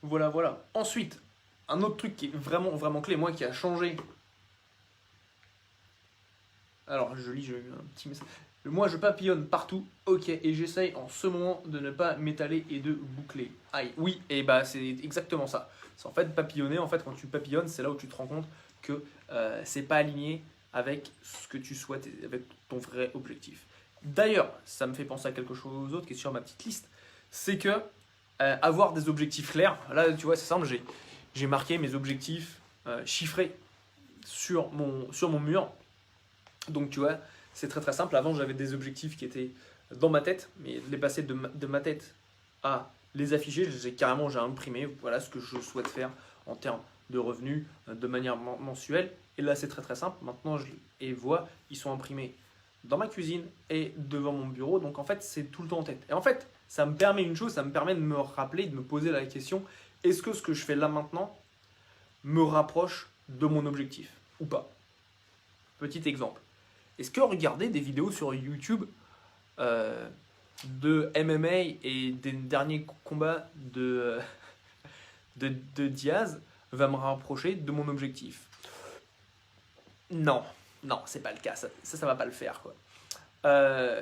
Voilà, voilà. Ensuite, un autre truc qui est vraiment, vraiment clé, moi qui a changé. Alors, j'ai eu un petit message. Moi, je papillonne partout, ok, et j'essaye en ce moment de ne pas m'étaler et de boucler. Aïe, oui, et bah c'est exactement ça. C'est en fait papillonner, en fait, quand tu papillonnes, c'est là où tu te rends compte que c'est pas aligné avec ce que tu souhaites, avec ton vrai objectif. D'ailleurs, ça me fait penser à quelque chose d'autre qui est sur ma petite liste, c'est que avoir des objectifs clairs, là tu vois c'est simple, j'ai marqué mes objectifs chiffrés sur mon mur. Donc tu vois, c'est très très simple. Avant, j'avais des objectifs qui étaient dans ma tête, mais de les passer de ma tête à les afficher, j'ai imprimé voilà ce que je souhaite faire en termes de revenus de manière mensuelle. Et là, c'est très très simple. Maintenant, ils sont imprimés dans ma cuisine et devant mon bureau. Donc en fait, c'est tout le temps en tête. Et en fait, ça me permet une chose, ça me permet de me rappeler, de me poser la question, est-ce que ce que je fais là maintenant me rapproche de mon objectif ou pas? Petit exemple. Est-ce que regarder des vidéos sur YouTube de MMA et des derniers combats de Diaz va me rapprocher de mon objectif? Non, non, c'est pas le cas. Ça va pas le faire, quoi.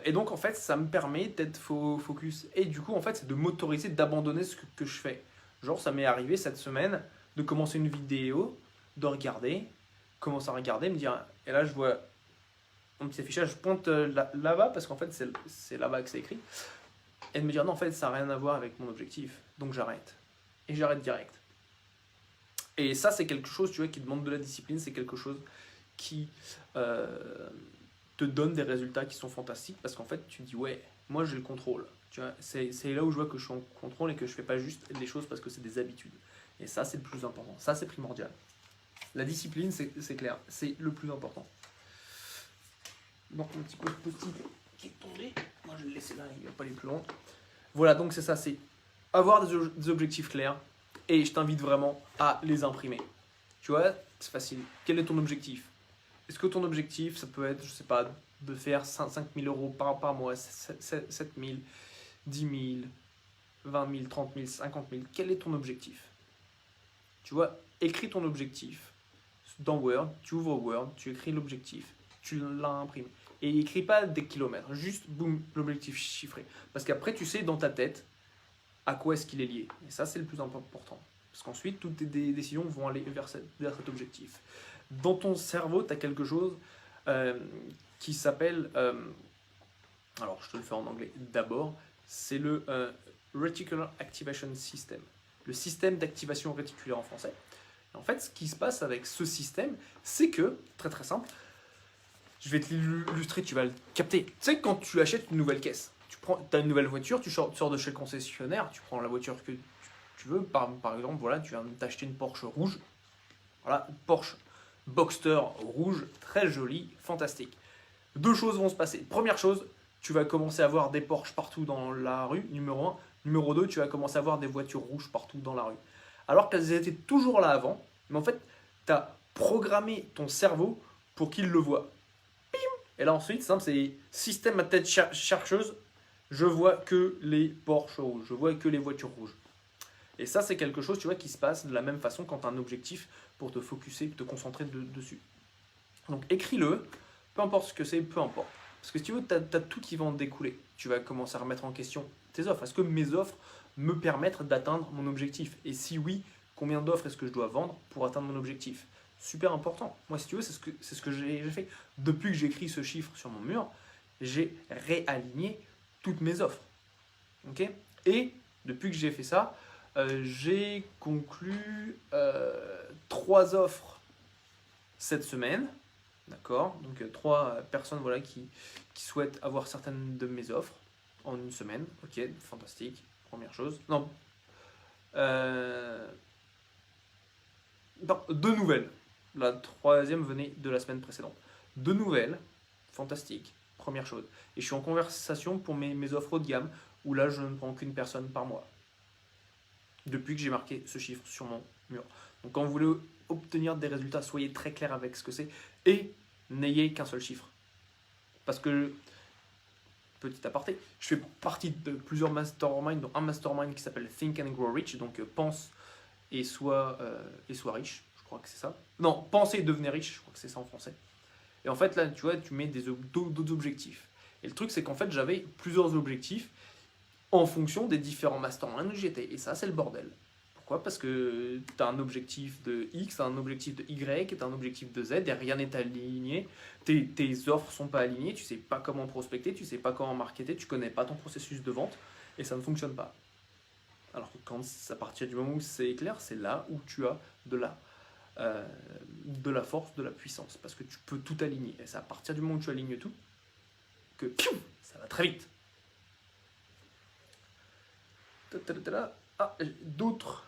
Et donc, en fait, ça me permet d'être focus. Et du coup, en fait, c'est de m'autoriser d'abandonner ce que je fais. Genre, ça m'est arrivé cette semaine de commencer une vidéo, de regarder, commencer à regarder, me dire, et là, je vois mon petit affichage, je pointe là-bas, parce qu'en fait, c'est là-bas que c'est écrit, et de me dire, non, en fait, ça n'a rien à voir avec mon objectif, donc j'arrête. Et j'arrête direct. Et ça, c'est quelque chose, tu vois, qui demande de la discipline, c'est quelque chose qui te donne des résultats qui sont fantastiques, parce qu'en fait, tu dis, ouais, moi, j'ai le contrôle. Tu vois, c'est là où je vois que je suis en contrôle et que je fais pas juste des choses parce que c'est des habitudes. Et ça, c'est le plus important. Ça, c'est primordial. La discipline, c'est clair, c'est le plus important. Donc, un petit peu de petit qui est tombé. Moi, je vais le laisser là, il ne va pas aller plus loin. Voilà, donc c'est ça, c'est avoir des objectifs clairs et je t'invite vraiment à les imprimer. Tu vois, c'est facile. Quel est ton objectif? Est-ce que ton objectif, ça peut être, je sais pas, de faire 5 000 euros par mois, 7 000, 10 000, 20 000, 30 000, 50 000? Quel est ton objectif? Tu vois, écris ton objectif dans Word, tu ouvres Word, tu écris l'objectif, tu l'imprimes. Et écris pas des kilomètres, juste boum, l'objectif chiffré. Parce qu'après, tu sais dans ta tête à quoi est-ce qu'il est lié. Et ça, c'est le plus important. Parce qu'ensuite, toutes tes décisions vont aller vers cet objectif. Dans ton cerveau, tu as quelque chose qui s'appelle, alors je te le fais en anglais d'abord, c'est le Reticular Activation System, le système d'activation réticulaire en français. Et en fait, ce qui se passe avec ce système, c'est que, très très simple, je vais te l'illustrer, tu vas le capter. Tu sais, quand tu achètes une nouvelle caisse, tu as une nouvelle voiture, tu sors de chez le concessionnaire, tu prends la voiture que tu veux, par exemple, voilà, tu viens d'acheter une Porsche rouge, voilà, une Porsche Boxster rouge, très jolie, fantastique. Deux choses vont se passer. Première chose, tu vas commencer à voir des Porsche partout dans la rue, numéro 1. Numéro 2, tu vas commencer à voir des voitures rouges partout dans la rue. Alors qu'elles étaient toujours là avant, mais en fait, tu as programmé ton cerveau pour qu'il le voit. Bim. Et là ensuite, simple, c'est système à tête chercheuse, je vois que les Porsche rouges, je vois que les voitures rouges. Et ça, c'est quelque chose, tu vois, qui se passe de la même façon quand tu as un objectif pour te focuser, te concentrer dessus. Donc écris-le, peu importe ce que c'est, peu importe. Parce que si tu veux, tu as tout qui va en découler. Tu vas commencer à remettre en question tes offres. Est-ce que mes offres me permettent d'atteindre mon objectif? Et si oui, combien d'offres est-ce que je dois vendre pour atteindre mon objectif? Super important. Moi, si tu veux, c'est ce que j'ai fait. Depuis que j'écris ce chiffre sur mon mur, j'ai réaligné toutes mes offres. Okay? Et depuis que j'ai fait ça, j'ai conclu 3 offres cette semaine. D'accord? Donc 3 personnes voilà, qui souhaitent avoir certaines de mes offres en une semaine. Ok, fantastique. Première chose. Non. Non, 2 nouvelles. La 3e venait de la semaine précédente. 2 nouvelles. Fantastique. Première chose. Et je suis en conversation pour mes offres haut de gamme où là je ne prends qu'une personne par mois. Depuis que j'ai marqué ce chiffre sur mon mur. Donc quand vous voulez obtenir des résultats, soyez très clair avec ce que c'est et n'ayez qu'un seul chiffre. Parce que, petit aparté, je fais partie de plusieurs masterminds, dont un mastermind qui s'appelle Think and Grow Rich, donc pense et sois riche, je crois que c'est ça. Non, pensez et devenez riche, je crois que c'est ça en français. Et en fait là, tu vois, tu mets d'autres objectifs. Et le truc c'est qu'en fait j'avais plusieurs objectifs en fonction des différents masterminds où j'étais. Et ça, c'est le bordel. Pourquoi? Parce que tu as un objectif de X, tu as un objectif de Y, tu as un objectif de Z, et rien n'est aligné. Tes offres ne sont pas alignées, tu ne sais pas comment prospecter, tu ne sais pas comment marketer, tu ne connais pas ton processus de vente, et ça ne fonctionne pas. Alors que quand, à partir du moment où c'est clair, c'est là où tu as de la force, de la puissance, parce que tu peux tout aligner. Et c'est à partir du moment où tu alignes tout que ça va très vite. Ah, d'autres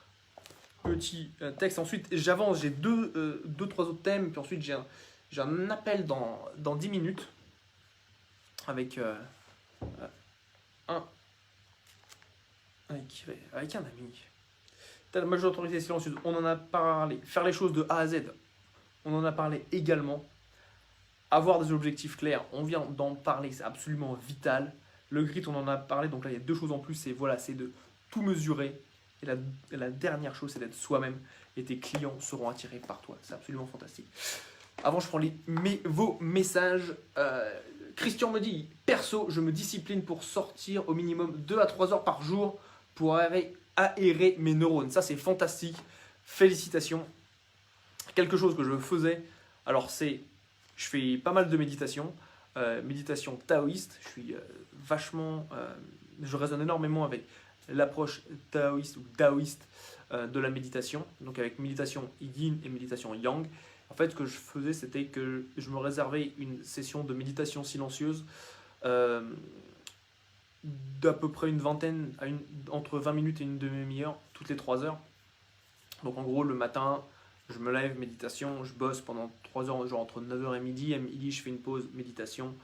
petits textes. Ensuite, j'avance, j'ai deux, trois autres thèmes, puis ensuite j'ai un appel dans 10 minutes avec un avec un ami. T'as la majorité silencieuse, on en a parlé. Faire les choses de A à Z, on en a parlé également. Avoir des objectifs clairs, on vient d'en parler, c'est absolument vital. Le grit, on en a parlé, donc là il y a deux choses en plus, c'est voilà, c'est de tout mesurer. Et la dernière chose, c'est d'être soi-même. Et tes clients seront attirés par toi. C'est absolument fantastique. Avant, je prends vos messages. Christian me dit, perso, je me discipline pour sortir au minimum 2 à 3 heures par jour pour aérer mes neurones. Ça, c'est fantastique. Félicitations. Quelque chose que je faisais, alors je fais pas mal de méditation. Méditation taoïste. Je suis je résonne énormément avec l'approche taoïste ou taoïste de la méditation, donc avec méditation yin et méditation yang. En fait, ce que je faisais, c'était que je me réservais une session de méditation silencieuse d'à peu près une vingtaine, entre 20 minutes et une demi-heure, toutes les 3 heures. Donc en gros, le matin, je me lève, méditation, je bosse pendant 3 heures, genre entre 9h et midi. À midi, je fais une pause, méditation,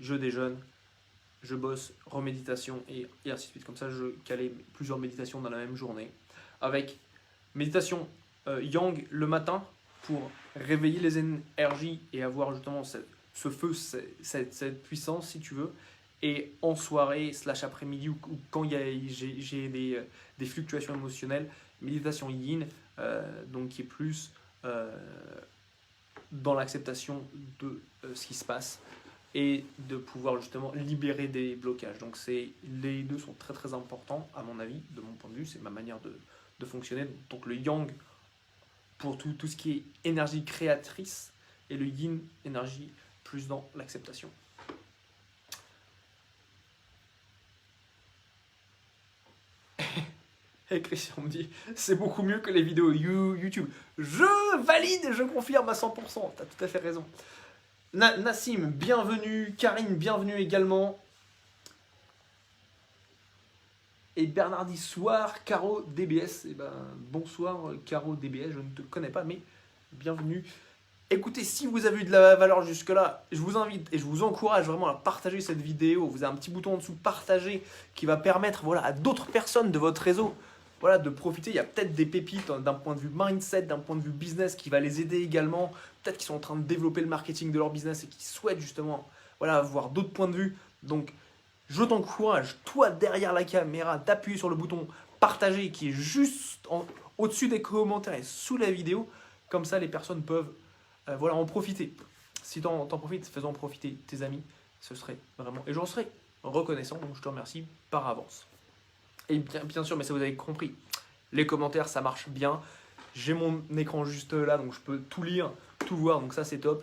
je déjeune, je bosse, reméditation et ainsi de suite. Comme ça, je calais plusieurs méditations dans la même journée. Avec méditation yang le matin pour réveiller les énergies et avoir justement ce feu, cette puissance, si tu veux. Et en soirée, / après-midi, ou quand j'ai des fluctuations émotionnelles, méditation yin, donc qui est plus dans l'acceptation de ce qui se passe et de pouvoir justement libérer des blocages. Donc les deux sont très très importants à mon avis, de mon point de vue, c'est ma manière de fonctionner. Donc le yang pour tout ce qui est énergie créatrice et le yin, énergie plus dans l'acceptation. Et Christian me dit, c'est beaucoup mieux que les vidéos YouTube. Je valide, je confirme à 100%, t'as tout à fait raison. Nassim, bienvenue. Karine, bienvenue également. Et Bernard dit soir, Caro DBS. Eh ben, bonsoir, Caro DBS, je ne te connais pas, mais bienvenue. Écoutez, si vous avez eu de la valeur jusque-là, je vous invite et je vous encourage vraiment à partager cette vidéo. Vous avez un petit bouton en dessous, partager, qui va permettre à d'autres personnes de votre réseau de profiter. Il y a peut-être des pépites d'un point de vue mindset, d'un point de vue business qui va les aider également. Peut-être qu'ils sont en train de développer le marketing de leur business et qui souhaitent justement avoir d'autres points de vue. Donc, je t'encourage, toi derrière la caméra, d'appuyer sur le bouton partager qui est juste au-dessus des commentaires et sous la vidéo. Comme ça, les personnes peuvent en profiter. Si t'en profites, faisons profiter tes amis. Ce serait vraiment... Et j'en serais reconnaissant, donc je te remercie par avance. Et bien sûr, mais ça vous avez compris, les commentaires, ça marche bien. J'ai mon écran juste là, donc je peux tout lire, tout voir, donc ça c'est top.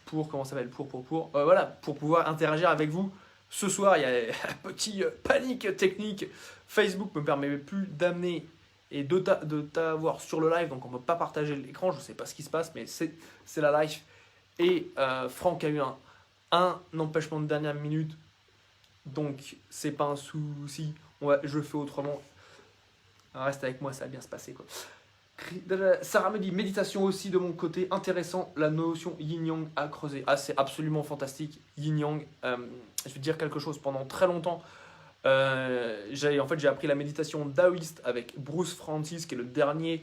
Pour pouvoir interagir avec vous. Ce soir, il y a un petit panique technique. Facebook me permet plus d'amener et de t'avoir sur le live, donc on ne peut pas partager l'écran. Je ne sais pas ce qui se passe, mais c'est la live. Et Franck a eu un empêchement de dernière minute, donc c'est pas un souci. Je fais autrement. Reste avec moi, ça va bien se passer, quoi. Sarah me dit méditation aussi de mon côté, intéressant, la notion yin-yang à creuser. Ah, c'est absolument fantastique, yin-yang. Je vais te dire quelque chose, pendant très longtemps, j'ai appris la méditation taoïste avec Bruce Francis, qui est le dernier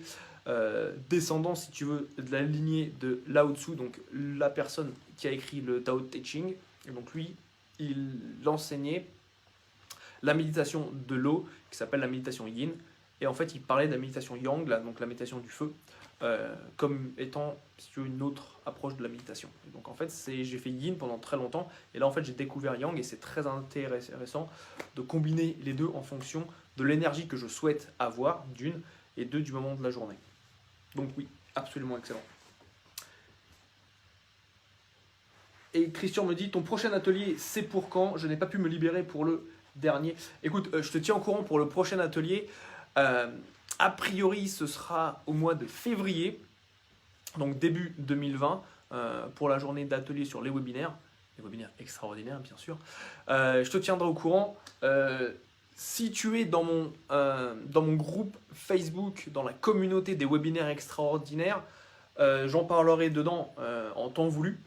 descendant, si tu veux, de la lignée de Lao Tzu, donc la personne qui a écrit le Tao Te Ching. Et donc lui, il enseignait la méditation de l'eau, qui s'appelle la méditation yin. Et en fait, il parlait de la méditation yang, donc la méditation du feu, comme étant si tu veux, une autre approche de la méditation. Et donc en fait, j'ai fait yin pendant très longtemps, et là en fait j'ai découvert yang, et c'est très intéressant de combiner les deux en fonction de l'énergie que je souhaite avoir, d'une, et deux, du moment de la journée. Donc oui, absolument excellent. Et Christian me dit, ton prochain atelier, c'est pour quand? Je n'ai pas pu me libérer pour le dernier. Écoute, je te tiens au courant pour le prochain atelier. A priori, ce sera au mois de février, donc début 2020, pour la journée d'atelier sur les webinaires extraordinaires, bien sûr. Je te tiendrai au courant. Si tu es dans mon groupe Facebook, dans la communauté des webinaires extraordinaires, j'en parlerai dedans en temps voulu.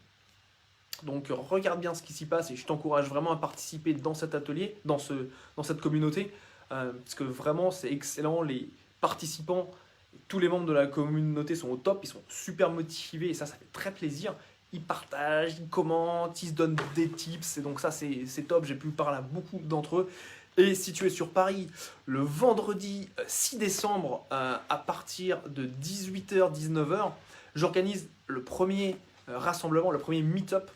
Donc regarde bien ce qui s'y passe et je t'encourage vraiment à participer dans cet atelier, dans cette communauté, parce que vraiment c'est excellent, les participants, tous les membres de la communauté sont au top, ils sont super motivés et ça fait très plaisir. Ils partagent, ils commentent, ils se donnent des tips et donc ça c'est top, j'ai pu parler à beaucoup d'entre eux. Et si tu es sur Paris, le vendredi 6 décembre à partir de 18h-19h, j'organise le premier rassemblement, le premier meet-up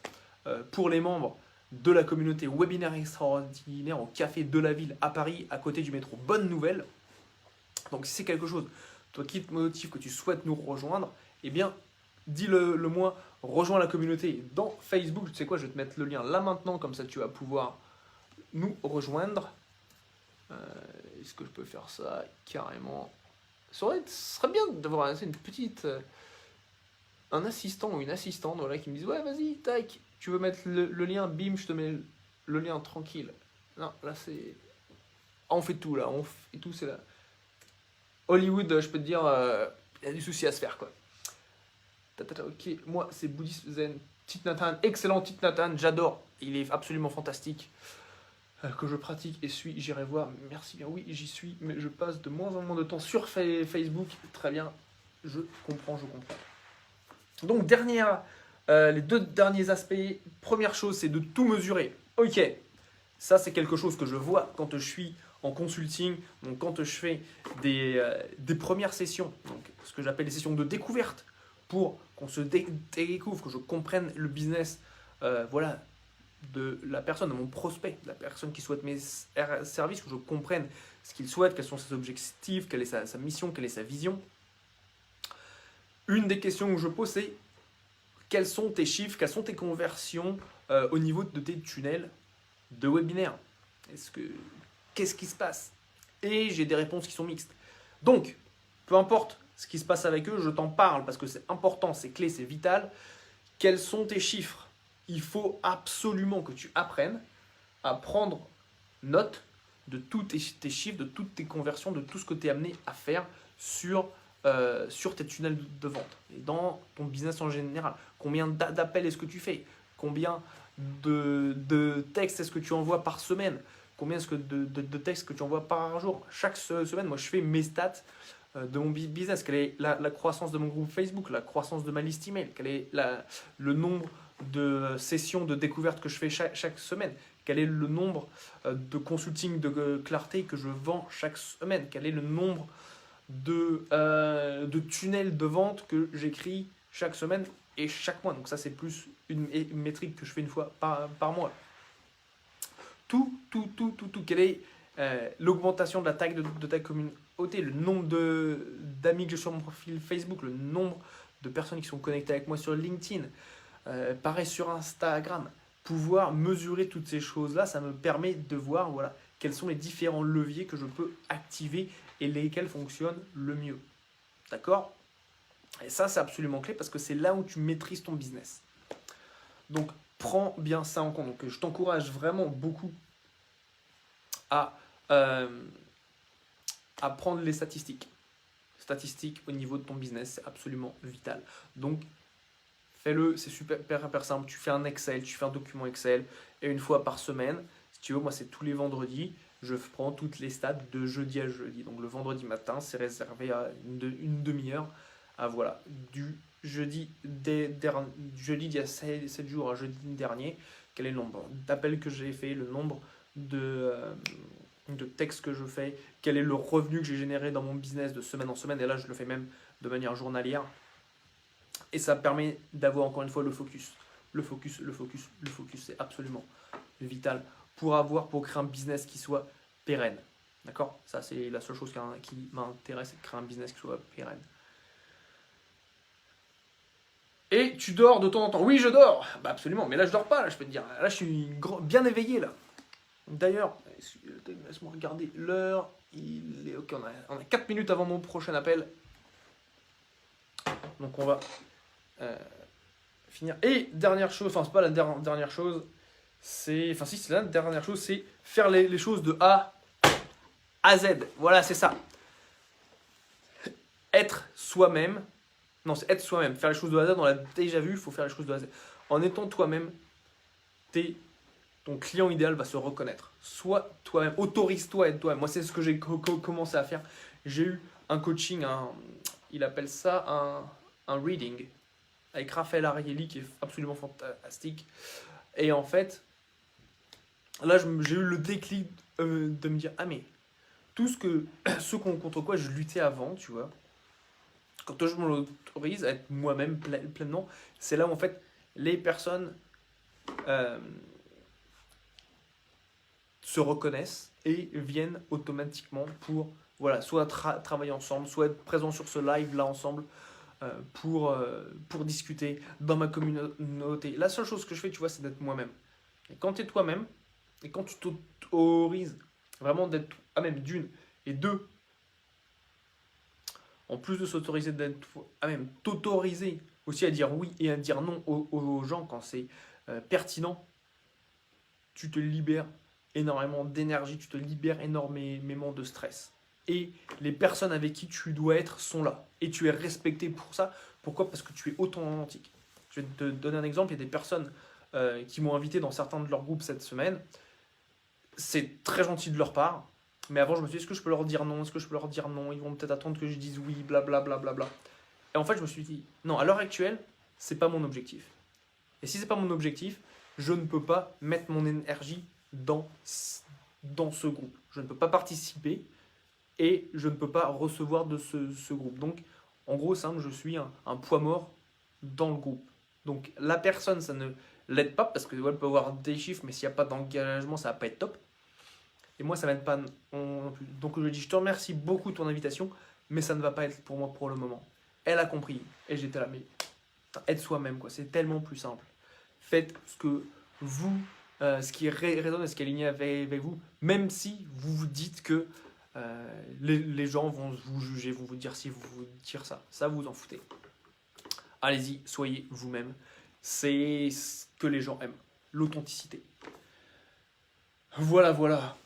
pour les membres de la communauté Webinaire Extraordinaire au Café de la Ville à Paris, à côté du métro Bonne Nouvelle. Donc si c'est quelque chose, toi qui te motive, que tu souhaites nous rejoindre, eh bien dis-le moi, rejoins la communauté dans Facebook. Tu sais quoi, je vais te mettre le lien là maintenant, comme ça tu vas pouvoir nous rejoindre. Est-ce que je peux faire ça carrément? Ce serait bien d'avoir une petite... un assistant ou une assistante voilà, qui me disent ouais vas-y tac, tu veux mettre le lien, bim je te mets le lien tranquille. Non là c'est... on fait tout là, on fait tout, c'est là. Hollywood, je peux te dire, il y a du souci à se faire quoi. Ok, moi c'est Bouddhist Zen, Thich Nhat Hanh, excellent Thich Nhat Hanh, j'adore, il est absolument fantastique. Que je pratique et suis, j'irai voir, merci bien, oui j'y suis, mais je passe de moins en moins de temps sur Facebook, très bien, je comprends. Donc les deux derniers aspects, première chose c'est de tout mesurer, ok, ça c'est quelque chose que je vois quand je suis en consulting, donc quand je fais des premières sessions, donc ce que j'appelle les sessions de découverte, pour qu'on se découvre, que je comprenne le business, voilà, de la personne, de mon prospect, de la personne qui souhaite mes services, que je comprenne ce qu'il souhaite, quels sont ses objectifs, quelle est sa mission, quelle est sa vision. Une des questions que je pose, c'est quels sont tes chiffres, quelles sont tes conversions au niveau de tes tunnels de webinaire? Qu'est-ce qui se passe? Et j'ai des réponses qui sont mixtes. Donc, peu importe ce qui se passe avec eux, je t'en parle parce que c'est important, c'est clé, c'est vital. Quels sont tes chiffres? Il faut absolument que tu apprennes à prendre note de tous tes chiffres, de toutes tes conversions, de tout ce que tu es amené à faire sur tes tunnels de vente et dans ton business en général. Combien d'appels est-ce que tu fais? Combien de textes est-ce que tu envoies par semaine? Combien de textes que tu envoies par jour? Chaque semaine, moi je fais mes stats de mon business. Quelle est la croissance de mon groupe Facebook, la croissance de ma liste email, quel est le nombre de sessions de découverte que je fais chaque semaine, quel est le nombre de consulting de clarté que je vends chaque semaine, quel est le nombre de tunnels de vente que j'écris chaque semaine et chaque mois. Donc ça c'est plus une métrique que je fais une fois par mois. Tout. Quelle est l'augmentation de la taille de ta communauté, le nombre d'amis que j'ai sur mon profil Facebook, le nombre de personnes qui sont connectées avec moi sur LinkedIn, pareil sur Instagram. Pouvoir mesurer toutes ces choses-là, ça me permet de voir voilà, quels sont les différents leviers que je peux activer et lesquels fonctionnent le mieux. D'accord? Et ça, c'est absolument clé parce que c'est là où tu maîtrises ton business. Donc, prends bien ça en compte. Donc, je t'encourage vraiment beaucoup à prendre les statistiques. Statistiques au niveau de ton business, c'est absolument vital. Donc, fais-le, c'est super simple. Tu fais un Excel, tu fais un document Excel et une fois par semaine, si tu veux, moi c'est tous les vendredis, je prends toutes les stats de jeudi à jeudi. Donc le vendredi matin, c'est réservé à une demi-heure à voilà, du jeudi d'il y a 7 jours à jeudi dernier, quel est le nombre d'appels que j'ai fait, le nombre de textes que je fais, quel est le revenu que j'ai généré dans mon business de semaine en semaine, et là je le fais même de manière journalière. Et ça permet d'avoir encore une fois le focus. Le focus, c'est absolument vital pour créer un business qui soit pérenne. D'accord? Ça, c'est la seule chose qui m'intéresse, c'est de créer un business qui soit pérenne. Et tu dors de temps en temps? Oui, je dors. Bah absolument, mais là je dors pas, là, je peux te dire. Là, je suis bien éveillé là. D'ailleurs, laisse-moi regarder l'heure. Il est ok, on a 4 minutes avant mon prochain appel. Donc on va finir. Et dernière chose, enfin c'est pas la dernière chose, c'est la dernière chose, c'est faire les choses de A à Z. Voilà, c'est ça. Être soi-même. Non, c'est être soi-même. Faire les choses de A à Z, on l'a déjà vu, il faut faire les choses de A à Z. En étant toi-même, ton client idéal va se reconnaître. Sois toi-même, autorise-toi à être toi-même. Moi, c'est ce que j'ai commencé à faire. J'ai eu un coaching, il appelle ça un reading, avec Raphaël Ariely, qui est absolument fantastique. Et en fait, là, j'ai eu le déclic de me dire, ah mais, tout ce contre quoi je luttais avant, tu vois, quand je m'autorise à être moi-même pleinement, c'est là où en fait, les personnes se reconnaissent et viennent automatiquement pour voilà, soit travailler ensemble, soit être présents sur ce live là ensemble pour discuter dans ma communauté. La seule chose que je fais, tu vois, c'est d'être moi-même. Et quand tu es toi-même, et quand tu t'autorises vraiment d'être toi-même d'une, et deux, en plus de s'autoriser d'être toi-même, t'autoriser aussi à dire oui et à dire non aux gens quand c'est pertinent, tu te libères énormément d'énergie, tu te libères énormément de stress. Et les personnes avec qui tu dois être sont là. Et tu es respecté pour ça. Pourquoi? Parce que tu es authentique. Je vais te donner un exemple. Il y a des personnes qui m'ont invité dans certains de leurs groupes cette semaine. C'est très gentil de leur part. Mais avant, je me suis dit, est-ce que je peux leur dire non? Est-ce que je peux leur dire non? Ils vont peut-être attendre que je dise oui, blablabla. Bla, bla, bla. Et en fait, je me suis dit, non, à l'heure actuelle, c'est pas mon objectif. Et si c'est pas mon objectif, je ne peux pas mettre mon énergie dans ce groupe. Je ne peux pas participer et je ne peux pas recevoir de ce groupe. Donc, en gros, simple, je suis un poids mort dans le groupe. Donc, la personne, ça ne l'aide pas parce qu'elle peut avoir des chiffres, mais s'il n'y a pas d'engagement, ça ne va pas être top. Et moi, ça ne m'aide pas non plus. Donc, je lui dis, je te remercie beaucoup de ton invitation, mais ça ne va pas être pour moi pour le moment. Elle a compris. Et j'étais là, mais être soi-même, quoi. C'est tellement plus simple. Faites ce que vous, ce qui résonne et ce qui est aligné avec vous, même si vous vous dites que les gens vont vous juger, vont vous dire si vous dire ça. Ça, vous en foutez. Allez-y, soyez vous-même. C'est ce que les gens aiment. L'authenticité. Voilà, voilà.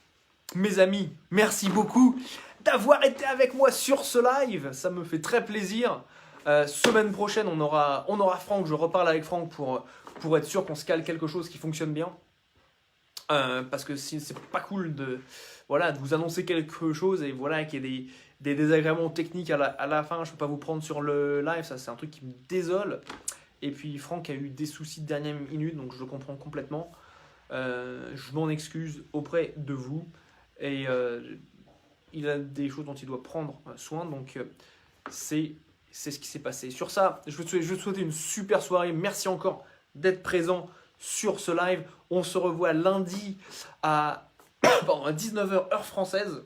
Mes amis, merci beaucoup d'avoir été avec moi sur ce live. Ça me fait très plaisir. Semaine prochaine, on aura Franck. Je reparle avec Franck pour être sûr qu'on se cale quelque chose qui fonctionne bien. Parce que c'est pas cool de vous annoncer quelque chose et voilà qu'il y ait des désagréments techniques à la fin. Je peux pas vous prendre sur le live, ça c'est un truc qui me désole. Et puis Franck a eu des soucis de dernière minute, donc je le comprends complètement. Je m'en excuse auprès de vous. Et il a des choses dont il doit prendre soin, donc c'est ce qui s'est passé. Sur ça, je veux te souhaiter une super soirée. Merci encore d'être présent sur ce live. On se revoit lundi à 19h heure française.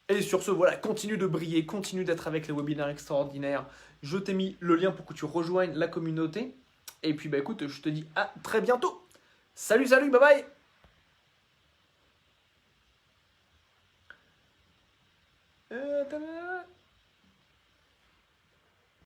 Et sur ce, voilà, continue de briller, continue d'être avec les webinaires extraordinaires. Je t'ai mis le lien pour que tu rejoignes la communauté. Et puis, écoute, je te dis à très bientôt. Salut, bye bye. Ta-da.